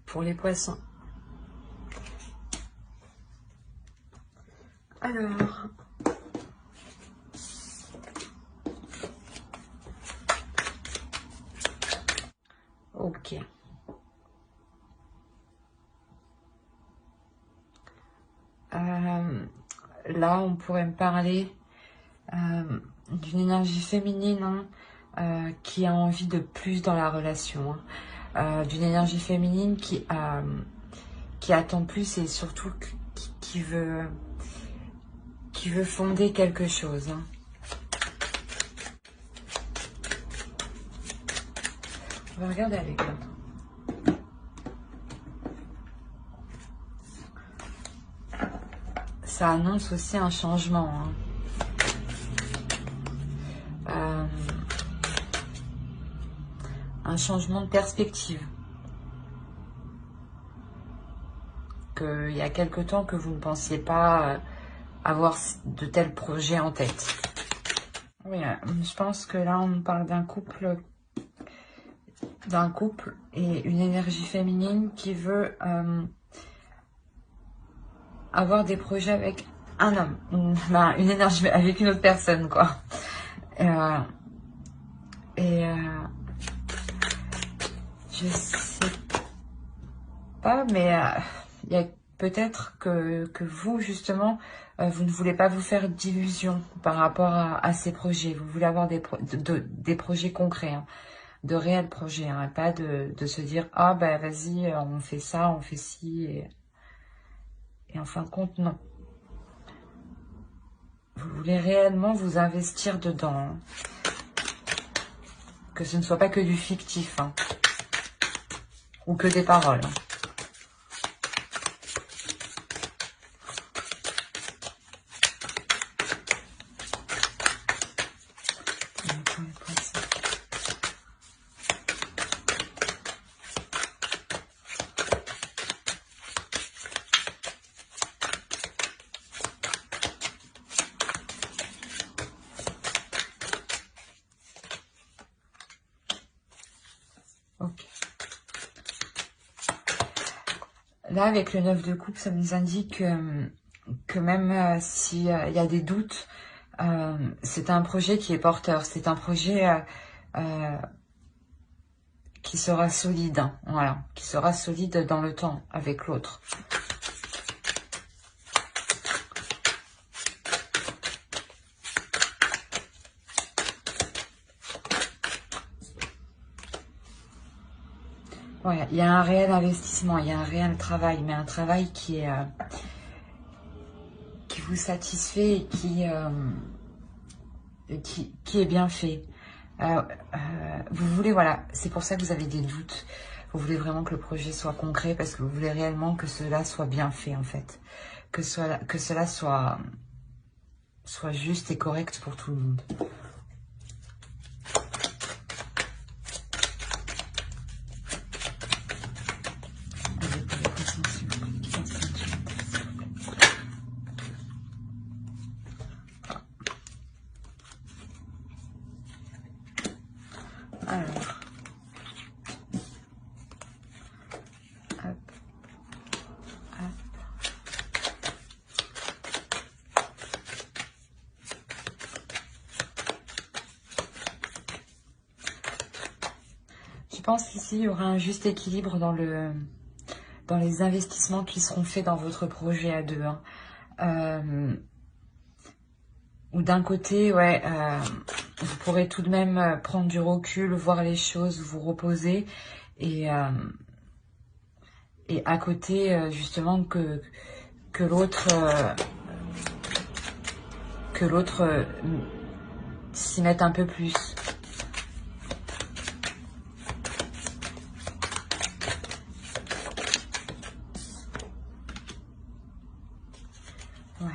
pour les poissons. Alors, ok. Là, on pourrait me parler d'une énergie féminine qui a envie de plus dans la relation. D'une énergie féminine qui attend plus et surtout qui veut fonder quelque chose. On va regarder avec l'autre. Ça annonce aussi un changement. Un changement de perspective. Il y a quelque temps que vous ne pensiez pas avoir de tels projets en tête. Oui, je pense que là, on parle d'un couple et une énergie féminine qui veut avoir des projets avec un homme, une énergie avec une autre personne, quoi. Je sais pas, mais il y a peut-être que vous, justement, vous ne voulez pas vous faire d'illusions par rapport à ces projets. Vous voulez avoir des projets concrets, hein, de réels projets, hein, pas de se dire « Ah, ben vas-y, on fait ça, on fait ci. » Et en fin de compte, non. Vous voulez réellement vous investir dedans. Hein. Que ce ne soit pas que du fictif, hein, ou que des paroles. Hein. Ok. Là, avec le 9 de coupe, ça nous indique que même s'il y a des doutes, c'est un projet qui est porteur. C'est un projet qui sera solide. Hein, voilà, qui sera solide dans le temps avec l'autre. Ouais, il y a un réel investissement, il y a un réel travail, mais un travail qui vous satisfait et qui est bien fait. Vous voulez, voilà, c'est pour ça que vous avez des doutes. Vous voulez vraiment que le projet soit concret parce que vous voulez réellement que cela soit bien fait, en fait. Que cela soit juste et correct pour tout le monde. Alors, hop, hop. Je pense qu'ici, il y aura un juste équilibre dans les investissements qui seront faits dans votre projet à deux. Hein. Ou d'un côté, ouais, vous pourrez tout de même prendre du recul, voir les choses, vous reposer. Et à côté, justement, que l'autre s'y mette un peu plus. Ouais.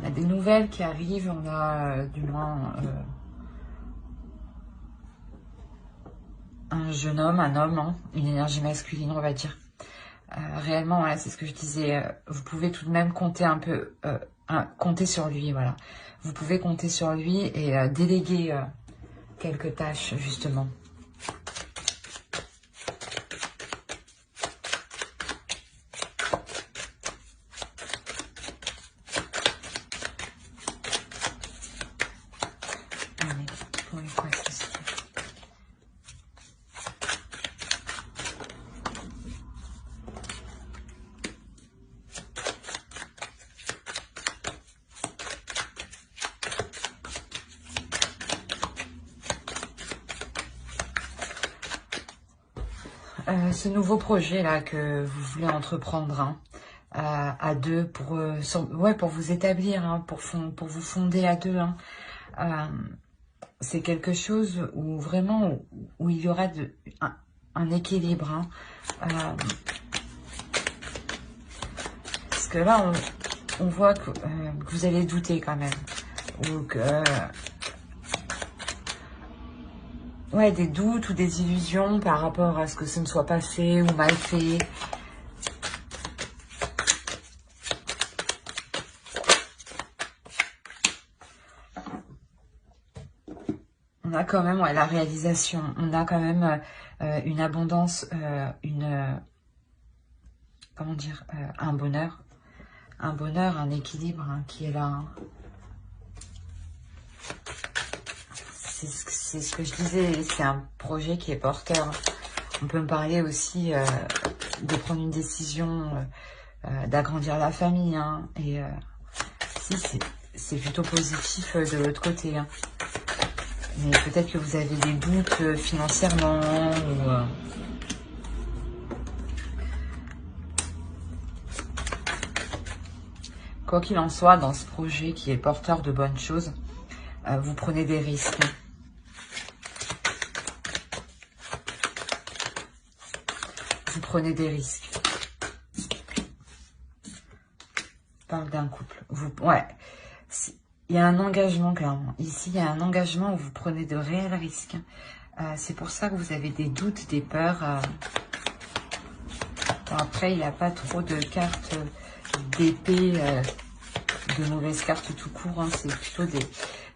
On a des nouvelles qui arrivent, on a du moins un jeune homme, un homme, hein, une énergie masculine, on va dire. Réellement, voilà, c'est ce que je disais, vous pouvez tout de même compter un peu, compter sur lui, voilà. Vous pouvez compter sur lui et déléguer quelques tâches, justement. ce nouveau projet là que vous voulez entreprendre hein, à deux pour vous établir, hein, pour vous fonder à deux. Hein. C'est quelque chose où vraiment où il y aura un équilibre. Hein. Parce que là, on voit que vous allez douter quand même. Ou que... ouais, des doutes ou des illusions par rapport à ce que ce ne soit pas fait ou mal fait. On a quand même la réalisation. On a quand même une abondance, comment dire, un bonheur. Un bonheur, un équilibre hein, qui est là. Hein. C'est ce que je disais, c'est un projet qui est porteur. On peut me parler aussi de prendre une décision, d'agrandir la famille. Hein, et si, c'est plutôt positif de l'autre côté. Hein. Mais peut-être que vous avez des doutes financièrement ou... Quoi qu'il en soit, dans ce projet qui est porteur de bonnes choses, vous prenez des risques. Vous prenez des risques. Je parle d'un couple. Ouais. Il y a un engagement, clairement. Ici, il y a un engagement où vous prenez de réels risques. C'est pour ça que vous avez des doutes, des peurs. Bon, après, il n'y a pas trop de cartes d'épée, de mauvaises cartes tout court. Hein. C'est plutôt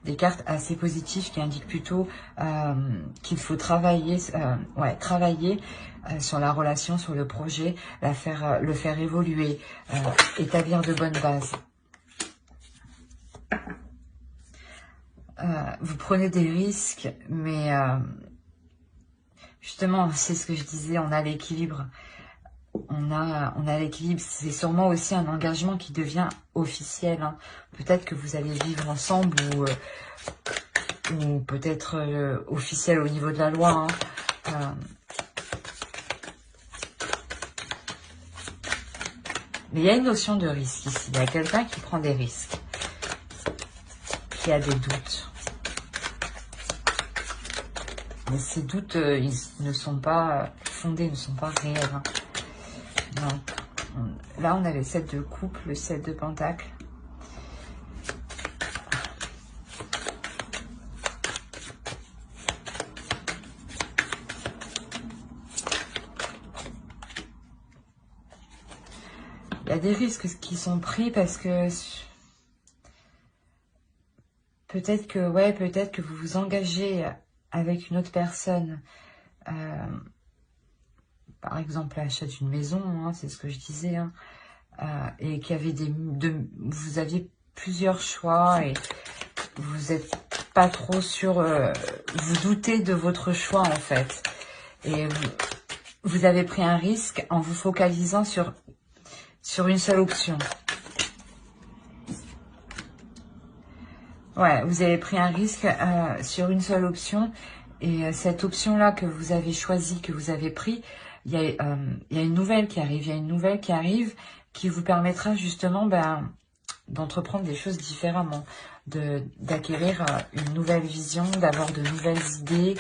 des cartes assez positives qui indiquent plutôt qu'il faut travailler, travailler sur la relation, sur le projet, le faire évoluer, établir de bonnes bases. Vous prenez des risques, mais justement, c'est ce que je disais, on a l'équilibre. On a l'équilibre. C'est sûrement aussi un engagement qui devient officiel. Hein. Peut-être que vous allez vivre ensemble ou peut-être officiel au niveau de la loi. Hein. Mais il y a une notion de risque ici. Il y a quelqu'un qui prend des risques, qui a des doutes. Mais ces doutes, ils ne sont pas fondés, ils ne sont pas réels. Hein. Non. Là, on a le 7 de coupe, le 7 de pentacle. Il y a des risques qui sont pris parce que peut-être que vous vous engagez avec une autre personne, par exemple l'achat d'une maison, hein, c'est ce que je disais, hein, et qu'il y avait vous aviez plusieurs choix et vous n'êtes pas trop sûr, vous doutez de votre choix en fait, et vous avez pris un risque en vous focalisant sur une seule option. Ouais, vous avez pris un risque sur une seule option. Et cette option-là que vous avez choisie, que vous avez pris, il y a une nouvelle qui arrive. Il y a une nouvelle qui arrive qui vous permettra justement d'entreprendre des choses différemment, d'acquérir une nouvelle vision, d'avoir de nouvelles idées.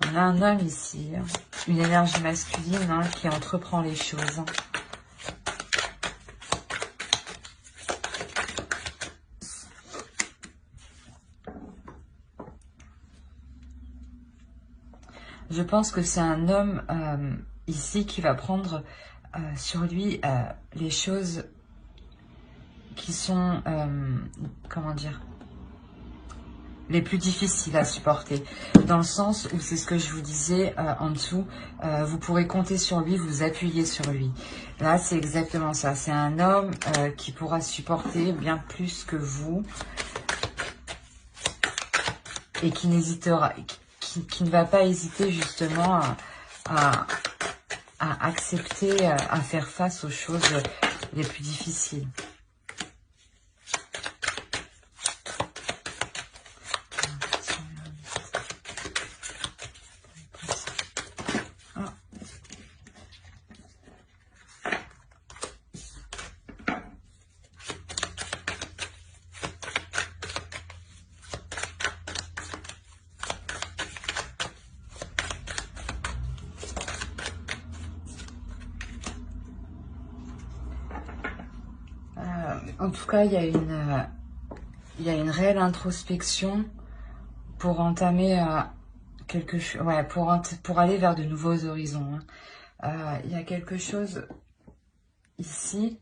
On a un homme ici, une énergie masculine hein, qui entreprend les choses. Hein. Je pense que c'est un homme ici qui va prendre sur lui les choses qui sont, comment dire, les plus difficiles à supporter. Dans le sens où c'est ce que je vous disais en dessous, vous pourrez compter sur lui, vous appuyer sur lui. Là, c'est exactement ça. C'est un homme qui pourra supporter bien plus que vous et qui n'hésitera, qui ne va pas hésiter justement à accepter, à faire face aux choses les plus difficiles. En tout cas, il y a une réelle introspection pour entamer quelque chose, ouais, pour aller vers de nouveaux horizons. Hein. Il y a quelque chose ici.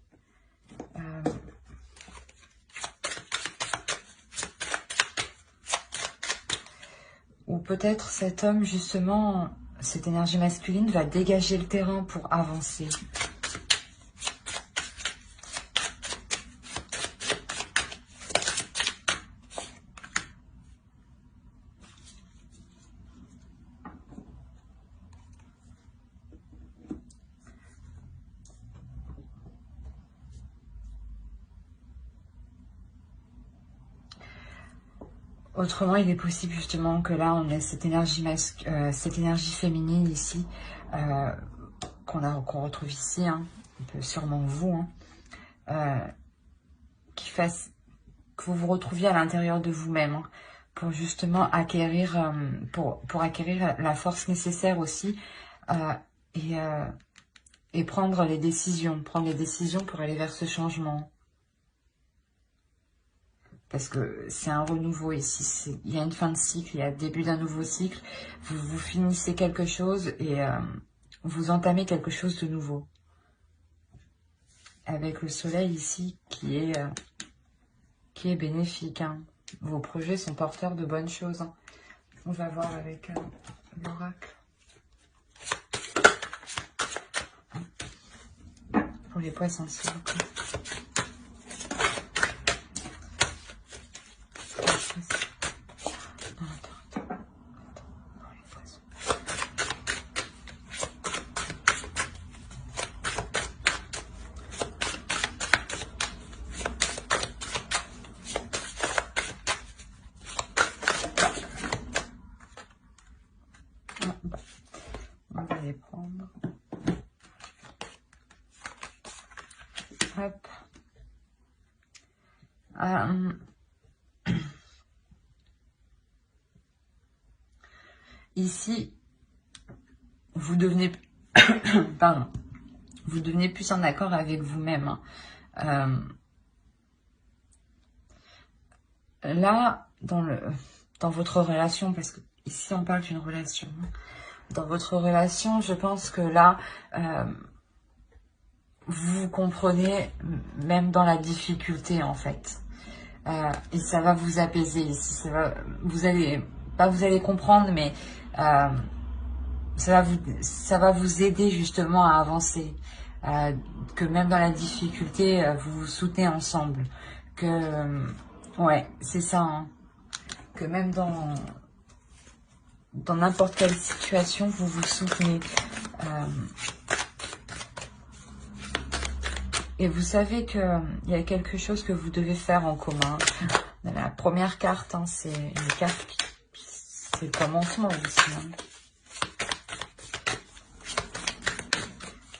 Ou peut-être cet homme, justement, cette énergie masculine va dégager le terrain pour avancer. Autrement, il est possible justement que là, on ait cette énergie féminine ici, qu'on retrouve ici, hein, un peu sûrement vous, hein, qui fasse que vous vous retrouviez à l'intérieur de vous-même, hein, pour justement acquérir, pour acquérir la force nécessaire aussi, et prendre les décisions pour aller vers ce changement. Parce que c'est un renouveau ici, il y a une fin de cycle, il y a le début d'un nouveau cycle, vous finissez quelque chose et vous entamez quelque chose de nouveau. Avec le soleil ici qui est bénéfique. Hein. Vos projets sont porteurs de bonnes choses. Hein. On va voir avec l'oracle. Pour les poissons, s'il vous plaît. On va les prendre. Hop. Ici, vous devenez, pardon, vous devenez plus en accord avec vous-même. Hein. Là, dans votre relation, parce que ici on parle d'une relation, hein, dans votre relation, je pense que là, vous comprenez, même dans la difficulté en fait. Et ça va vous apaiser ici. Vous allez comprendre, mais ça va vous aider justement à avancer. Que même dans la difficulté, vous vous soutenez ensemble. Ouais, c'est ça. Hein. Que même dans n'importe quelle situation, vous vous soutenez. Et vous savez qu'il y a quelque chose que vous devez faire en commun. La première carte, hein, c'est une carte c'est le commencement aussi. Hein.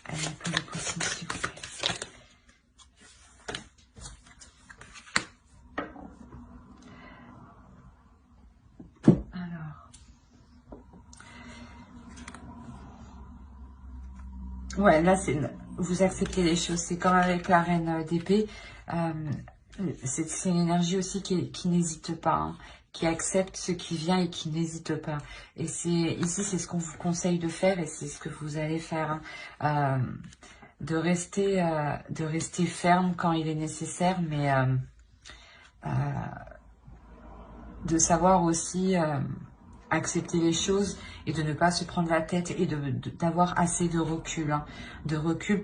Allez, un peu de poisson, s'il vous plaît. Ouais, là, vous acceptez les choses. C'est comme avec la reine d'épée. C'est une énergie aussi qui n'hésite pas, hein, qui accepte ce qui vient et qui n'hésite pas. Et ici, c'est ce qu'on vous conseille de faire et c'est ce que vous allez faire. Hein. De rester ferme quand il est nécessaire, mais de savoir aussi accepter les choses et de ne pas se prendre la tête et d'avoir assez de recul, hein,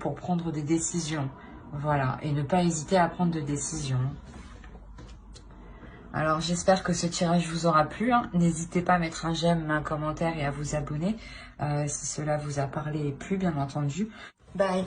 pour prendre des décisions. Voilà, et ne pas hésiter à prendre des décisions. Alors, j'espère que ce tirage vous aura plu. Hein. N'hésitez pas à mettre un j'aime, un commentaire et à vous abonner si cela vous a parlé et plu, bien entendu. Bye!